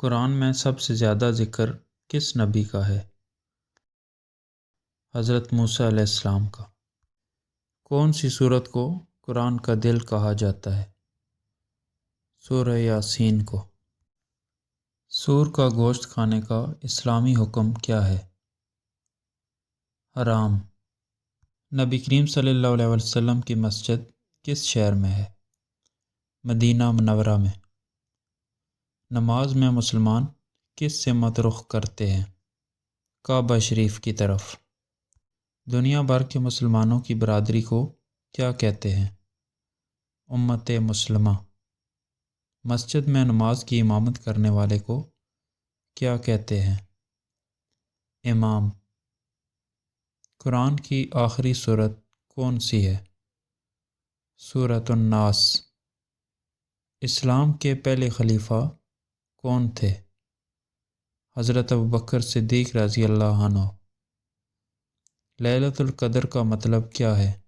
قرآن میں سب سے زیادہ ذکر کس نبی کا ہے؟ حضرت موسیٰ علیہ السلام کا۔ کون سی سورت کو قرآن کا دل کہا جاتا ہے؟ سورہ یاسین کو۔ سور کا گوشت کھانے کا اسلامی حکم کیا ہے؟ حرام۔ نبی کریم صلی اللہ علیہ وسلم کی مسجد کس شہر میں ہے؟ مدینہ منورہ میں۔ نماز میں مسلمان کس سمت رخ کرتے ہیں؟ کعبہ شریف کی طرف۔ دنیا بھر کے مسلمانوں کی برادری کو کیا کہتے ہیں؟ امت مسلمہ۔ مسجد میں نماز کی امامت کرنے والے کو کیا کہتے ہیں؟ امام۔ قرآن کی آخری سورت کون سی ہے؟ سورۃ الناس۔ اسلام کے پہلے خلیفہ کون تھے؟ حضرت ابوبکر صدیق رضی اللہ عنہ۔ لیلۃ القدر کا مطلب کیا ہے؟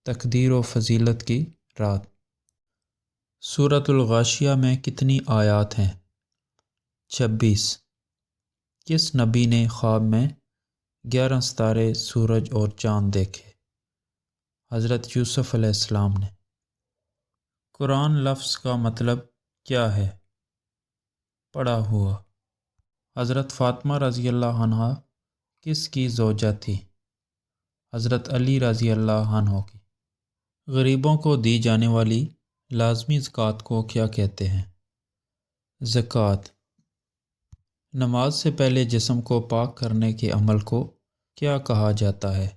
تقدیر و فضیلت کی رات۔ سورۃ الغاشیہ میں کتنی آیات ہیں؟ 26۔ کس نبی نے خواب میں 11 ستارے، سورج اور چاند دیکھے؟ حضرت یوسف علیہ السلام نے۔ قرآن لفظ کا مطلب کیا ہے؟ پڑھا ہوا۔ حضرت فاطمہ رضی اللہ عنہ کس کی زوجہ تھی؟ حضرت علی رضی اللہ عنہ کی۔ غریبوں کو دی جانے والی لازمی زکوٰۃ کو کیا کہتے ہیں؟ زکوٰۃ۔ نماز سے پہلے جسم کو پاک کرنے کے عمل کو کیا کہا جاتا ہے؟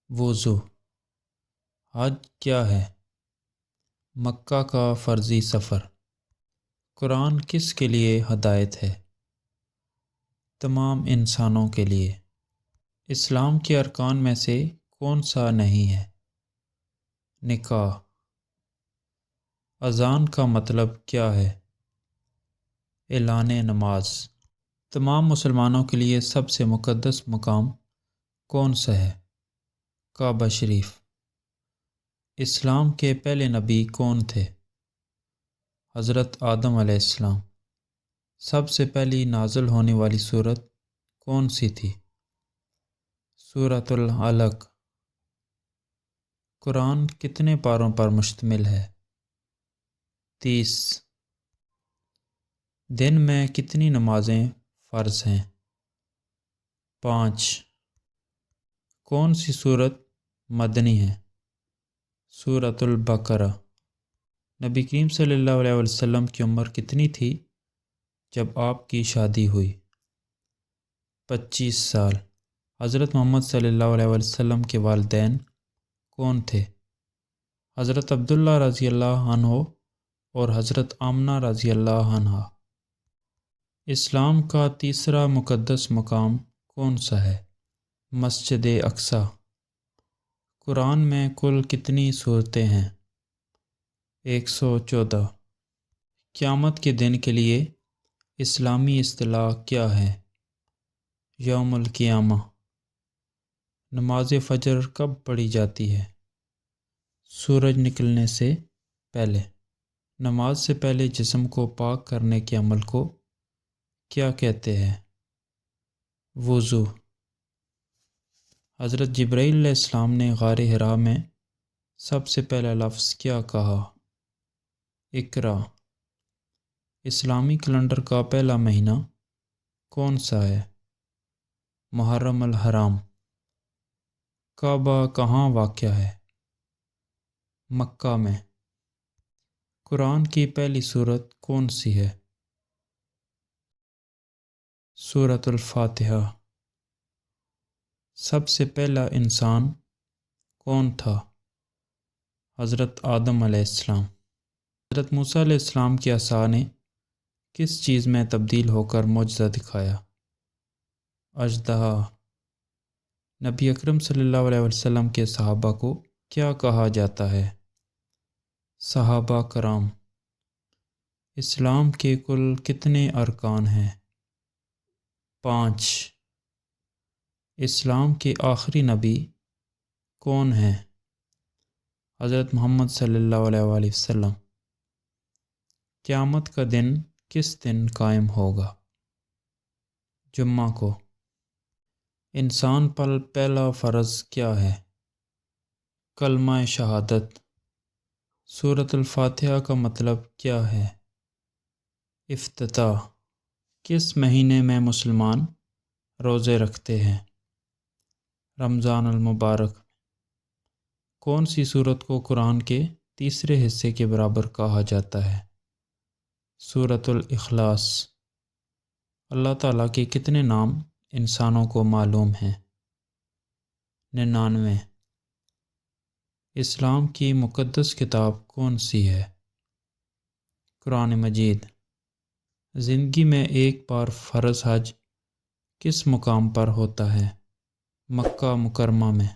وضو۔ حج کیا ہے؟ مکہ کا فرضی سفر۔ قرآن کس کے لیے ہدایت ہے؟ تمام انسانوں کے لیے۔ اسلام کے ارکان میں سے کون سا نہیں ہے؟ نکاح۔ اذان کا مطلب کیا ہے؟ اعلان نماز۔ تمام مسلمانوں کے لیے سب سے مقدس مقام کون سا ہے؟ کعبہ شریف۔ اسلام کے پہلے نبی کون تھے؟ حضرت آدم علیہ السلام۔ سب سے پہلی نازل ہونے والی سورت کون سی تھی؟ سورۃ العلق۔ قرآن کتنے پاروں پر مشتمل ہے؟ 30۔ دن میں کتنی نمازیں فرض ہیں؟ 5۔ کون سی سورت مدنی ہے؟ سورۃ البقرہ۔ نبی کریم صلی اللہ علیہ وسلم کی عمر کتنی تھی جب آپ کی شادی ہوئی؟ 25 سال۔ حضرت محمد صلی اللہ علیہ وسلم کے والدین کون تھے؟ حضرت عبداللہ رضی اللہ عنہ اور حضرت آمنہ رضی اللہ عنہا۔ اسلام کا تیسرا مقدس مقام کون سا ہے؟ مسجد اقصی۔ قرآن میں کل کتنی سورتیں ہیں؟ 114۔ قیامت کے دن کے لیے اسلامی اصطلاح کیا ہے؟ یوم القیامہ۔ نماز فجر کب پڑھی جاتی ہے؟ سورج نکلنے سے پہلے۔ نماز سے پہلے جسم کو پاک کرنے کے عمل کو کیا کہتے ہیں؟ وضو۔ حضرت جبرائیل علیہ السلام نے غار حرا میں سب سے پہلا لفظ کیا کہا؟ اقرا۔ اسلامی کیلنڈر کا پہلا مہینہ کون سا ہے؟ محرم الحرام۔ کعبہ کہاں واقع ہے؟ مکہ میں۔ قرآن کی پہلی سورت کون سی ہے؟ سورۃ الفاتحہ۔ سب سے پہلا انسان کون تھا؟ حضرت آدم علیہ السلام۔ حضرت موسیٰ علیہ السلام کی عصا نے کس چیز میں تبدیل ہو کر معجزہ دکھایا؟ اژدہا۔ نبی اکرم صلی اللہ علیہ وسلم کے صحابہ کو کیا کہا جاتا ہے؟ صحابہ کرام۔ اسلام کے کل کتنے ارکان ہیں؟ 5۔ اسلام کے آخری نبی کون ہیں؟ حضرت محمد صلی اللہ علیہ وسلم۔ قیامت کا دن کس دن قائم ہوگا؟ جمعہ کو۔ انسان پر پہلا فرض کیا ہے؟ کلمہ شہادت۔ سورۃ الفاتحہ کا مطلب کیا ہے؟ افتتاح۔ کس مہینے میں مسلمان روزے رکھتے ہیں؟ رمضان المبارک۔ کون سی سورت کو قرآن کے تیسرے حصے کے برابر کہا جاتا ہے؟ سورۃ الاخلاص۔ اللہ تعالیٰ کے کتنے نام انسانوں کو معلوم ہیں؟ 99۔ اسلام کی مقدس کتاب کون سی ہے؟ قرآن مجید۔ زندگی میں ایک بار فرض حج کس مقام پر ہوتا ہے؟ مکہ مکرمہ میں۔